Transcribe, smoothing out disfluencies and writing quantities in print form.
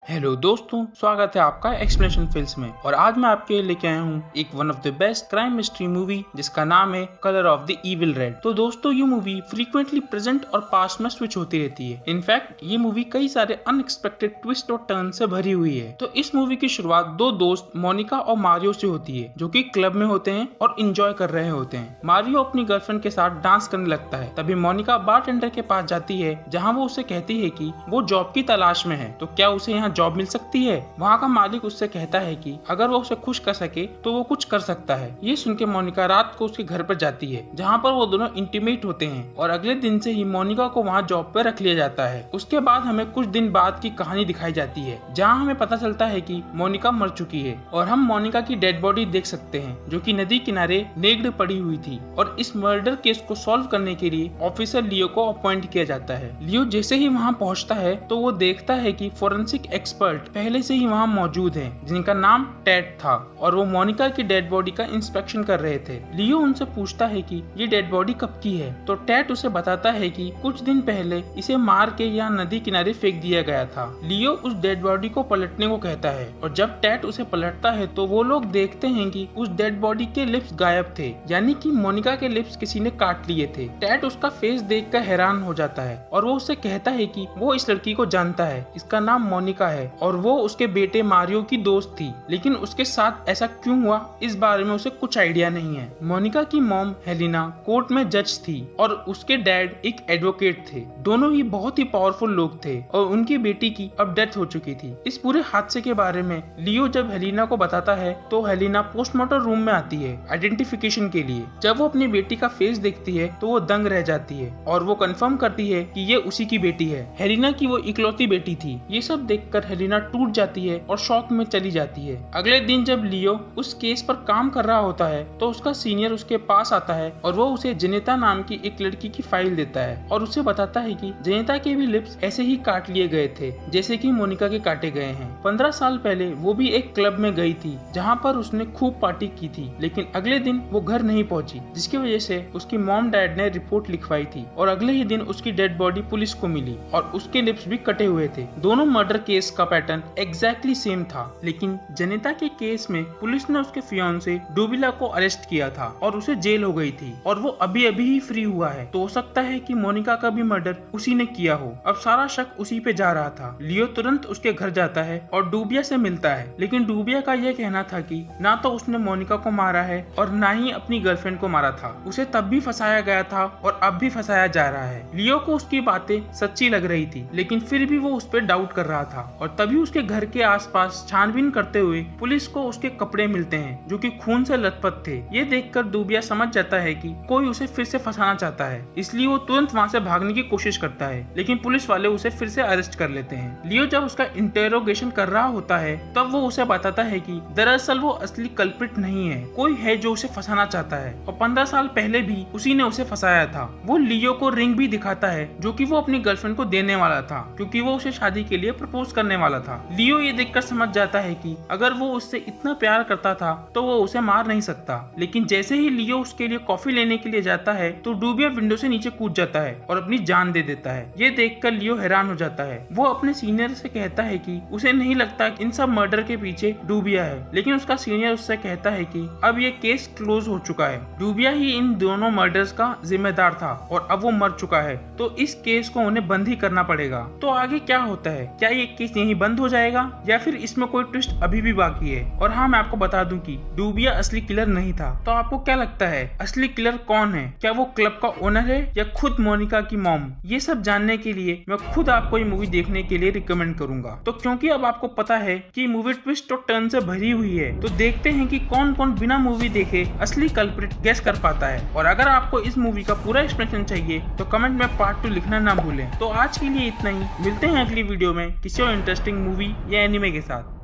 Hello दोस्तों, स्वागत है आपका एक्सप्लेनेशन फिल्म्स में। और आज मैं आपके लिए लेके आया हूँ एक one of the best crime mystery movie जिसका नाम है colour of the evil red. तो दोस्तों, ये मूवी फ्रीक्वेंटली प्रेजेंट और पास्ट में स्विच होती रहती है। इनफैक्ट ये मूवी कई सारे अनएक्सपेक्टेड ट्विस्ट और टर्न से भरी हुई है। तो इस मूवी की शुरुआत दो दोस्त मोनिका और मारियो से होती है, जो कि क्लब में होते हैं और इंजॉय कर रहे होते हैं। मारियो अपनी गर्लफ्रेंड के साथ डांस करने लगता है। तभी मोनिका बारटेंडर के पास जाती है, जहाँ वो उसे कहती है कि वो जॉब की तलाश में है, तो क्या उसे यहाँ जॉब मिल सकती है। वहाँ का मालिक उससे कहता है कि अगर वो उसे खुश कर सके तो वो कुछ कर सकता है। ये सुन के मोनिका रात को उसके घर पर जाती है, जहाँ पर वो दोनों इंटीमेट होते हैं। और अगले दिन से ही मोनिका को वहाँ जॉब पर रख लिया जाता है। उसके बाद हमें कुछ दिन बाद की कहानी दिखाई जाती है, जहाँ हमें पता चलता है कि मोनिका मर चुकी है और हम मोनिका की डेड बॉडी देख सकते हैं, जो कि नदी किनारे नेक्ड पड़ी हुई थी। और इस मर्डर केस को सॉल्व करने के लिए ऑफिसर लियो को अपॉइंट किया जाता है। लियो जैसे ही वहाँ पहुँचता है तो वो देखता है कि फोरेंसिक एक्सपर्ट पहले से ही वहाँ मौजूद हैं, जिनका नाम टेड था, और वो मोनिका की डेड बॉडी का इंस्पेक्शन कर रहे थे। लियो उनसे पूछता है कि ये डेड बॉडी कब की है, तो टेड उसे बताता है कि कुछ दिन पहले इसे मार के यहाँ नदी किनारे फेंक दिया गया था। लियो उस डेड बॉडी को पलटने को कहता है, और जब टेड उसे पलटता है तो वो लोग देखते हैं कि उस डेड बॉडी के लिप्स गायब थे, यानी कि मोनिका के लिप्स किसी ने काट लिए थे। टेड उसका फेस देखकर हैरान हो जाता है और वो उससे कहता है कि वो इस लड़की को जानता है, इसका नाम मोनिका है और वो उसके बेटे मारियो की दोस्त थी। लेकिन उसके साथ ऐसा क्यों हुआ, इस बारे में उसे कुछ आइडिया नहीं है। मोनिका की मॉम हेलिना कोर्ट में जज थी और उसके डैड एक एडवोकेट थे। दोनों ही बहुत ही पावरफुल लोग थे और उनकी बेटी की अब डेथ हो चुकी थी। इस पूरे हादसे के बारे में लियो जब हेलिना को बताता है तो हेलिना पोस्टमार्टम रूम में आती है आइडेंटिफिकेशन के लिए। जब वो अपनी बेटी का फेस देखती है तो वो दंग रह जाती है और वो कंफर्म करती है कि ये उसी की बेटी है। हेलिना की वो इकलौती बेटी थी। ये सब देखकर हेलिना टूट जाती है और शॉक में चली जाती है। अगले दिन जब लियो उस केस पर काम कर रहा होता है तो उसका सीनियर उसके पास आता है और वो उसे जेनेता नाम की एक लड़की की फाइल देता है और उसे बताता है कि जेनेता के भी लिप्स ऐसे ही काट लिए गए थे जैसे कि मोनिका के काटे गए हैं। 15 साल पहले वो भी एक क्लब में गई थी जहाँ पर उसने खूब पार्टी की थी, लेकिन अगले दिन वो घर नहीं पहुंची, जिसकी वजह से उसकी मॉम डैड ने रिपोर्ट लिखवाई थी और अगले ही दिन उसकी डेड बॉडी पुलिस को मिली और उसके लिप्स भी कटे हुए थे। दोनों मर्डर केस का पैटर्न एग्जैक्टली सेम था, लेकिन जेनेता के केस में पुलिस ने उसके फियांसे डुबिला को अरेस्ट किया था और उसे जेल हो गई थी और वो अभी अभी ही फ्री हुआ है। तो हो सकता है कि मोनिका का भी मर्डर उसी ने किया हो। अब सारा शक उसी पे जा रहा था। लियो तुरंत उसके घर जाता है और डूबिया से मिलता है, लेकिन डूबिया का यह कहना था कि ना तो उसने मोनिका को मारा है और ना ही अपनी गर्लफ्रेंड को मारा था। उसे तब भी फंसाया गया था और अब भी फंसाया जा रहा है। लियो को उसकी बातें सच्ची लग रही थी, लेकिन फिर भी वो उस पर डाउट कर रहा था। और तभी उसके घर के आसपास छानबीन करते हुए पुलिस को उसके कपड़े मिलते हैं, जो कि खून से लथपथ थे। ये देखकर डूबिया समझ जाता है कि कोई उसे फिर से फंसाना चाहता है, इसलिए वो तुरंत वहाँ से भागने की कोशिश करता है, लेकिन पुलिस वाले उसे फिर से अरेस्ट कर लेते हैं। लियो जब उसका इंटेरोगेशन कर रहा होता है तब वो उसे बताता है कि दरअसल वो असली कल्प्रिट नहीं है, कोई है जो उसे फंसाना चाहता है और 15 साल पहले भी उसी ने उसे फंसाया था। वो लियो को रिंग भी दिखाता है जो कि वो अपनी गर्लफ्रेंड को देने वाला था, क्योंकि वो उसे शादी के लिए प्रपोज करने वाला था। लियो ये देखकर समझ जाता है कि अगर वो उससे इतना प्यार करता था तो वो उसे मार नहीं सकता। लेकिन जैसे ही लियो उसके लिए कॉफी लेने के लिए जाता है तो डूबिया विंडो से नीचे कूद जाता है और अपनी जान दे देता है। ये देखकर लियो हैरान हो जाता है। वो अपने सीनियर से कहता है कि उसे नहीं लगता कि इन सब मर्डर के पीछे डूबिया है, लेकिन उसका सीनियर उससे कहता है कि अब ये केस क्लोज हो चुका है, डूबिया ही इन दोनों मर्डर्स का जिम्मेदार था और अब वो मर चुका है, तो इस केस को उन्हें बंद ही करना पड़ेगा। तो आगे क्या होता है, क्या ये केस यहीं बंद हो जाएगा या फिर इसमें कोई ट्विस्ट अभी भी बाकी है? और हाँ, मैं आपको बता दूं कि डूबिया असली किलर नहीं था। तो आपको क्या लगता है, असली किलर कौन है? क्या वो क्लब का ओनर है या खुद मोनिका की मॉम? ये सब जानने के लिए मैं खुद आपको ये मूवी देखने के लिए रिकमेंड करूंगा। तो क्योंकि अब आपको पता है कि मूवी ट्विस्ट और टर्न से भरी हुई है, तो देखते हैं कि कौन कौन बिना मूवी देखे असली कल्प्रिट गेस कर पाता है। और अगर आपको इस मूवी का पूरा एक्सप्लेनेशन चाहिए तो कमेंट में पार्ट 2 लिखना ना भूलें। तो आज के लिए इतना ही, मिलते हैं अगली वीडियो में किसी और इंटरेस्टिंग मूवी या एनिमे के साथ।